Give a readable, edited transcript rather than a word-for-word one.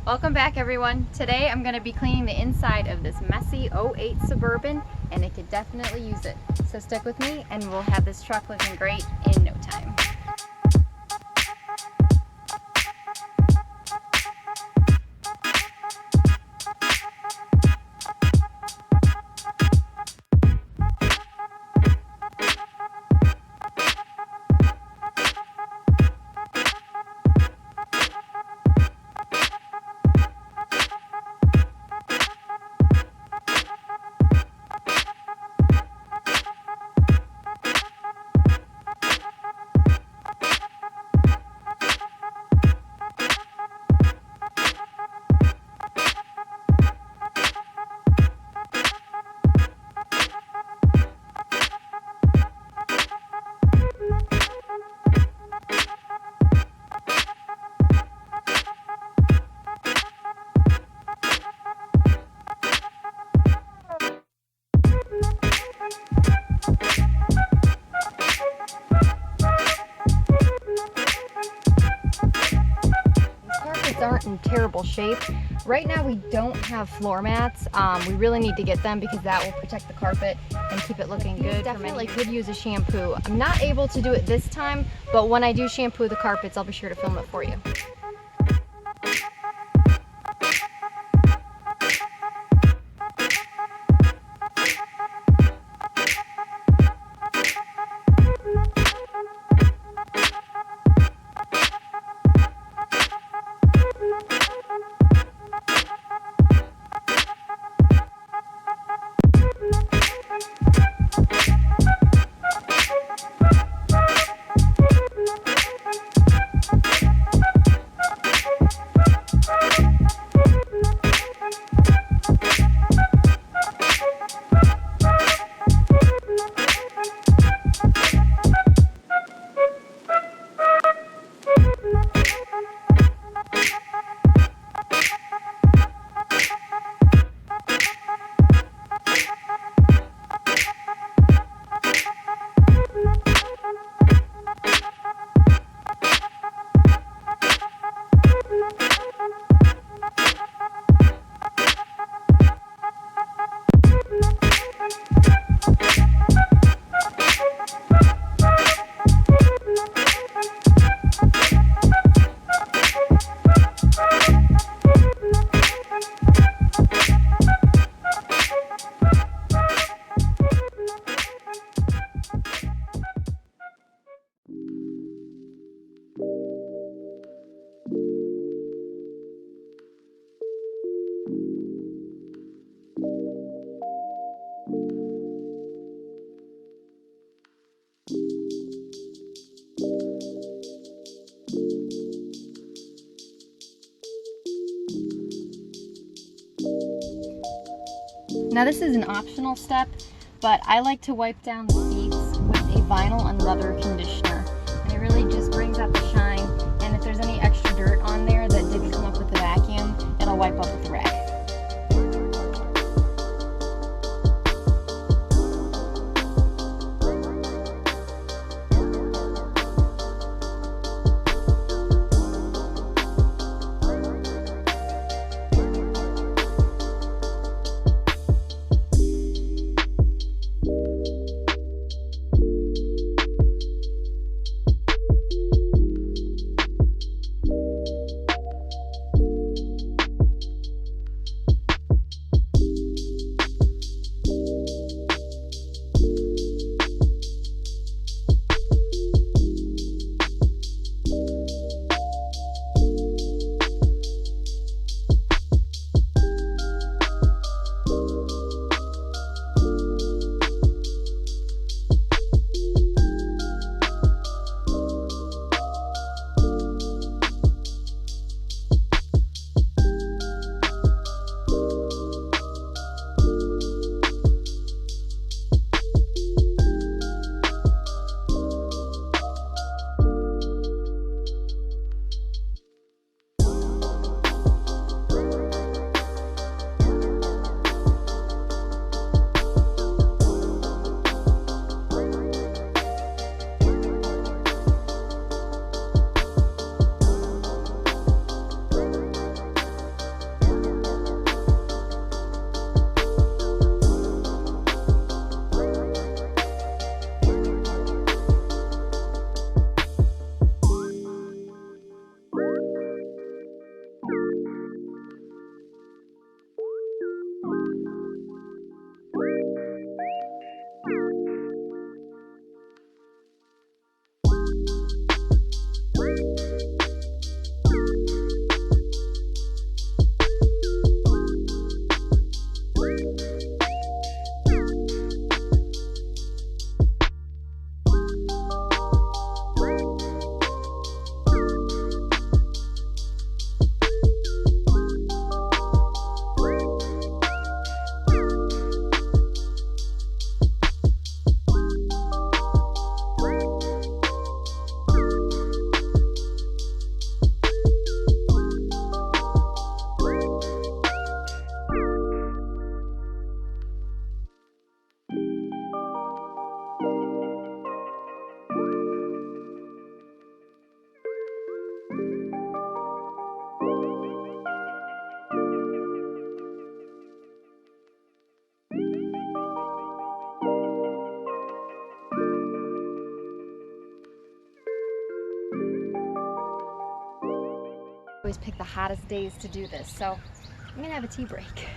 Welcome back, everyone. Today I'm going to be cleaning the inside of this messy '08 Suburban, and it could definitely use it. So stick with me and we'll have this truck looking great in no time. Aren't in terrible shape. Right now we don't have floor mats. We really need to get them because that will protect the carpet and keep it looking good. Definitely could use a shampoo. I'm not able to do it this time, but when I do shampoo the carpets, I'll be sure to film it for you. Now this is an optional step, but I like to wipe down the seats with a vinyl and leather conditioner. And it really just brings out the shine, and if there's any extra dirt on there that didn't come up with the vacuum, it'll wipe up with the rag. always pick the hottest days to do this. So I'm gonna have a tea break.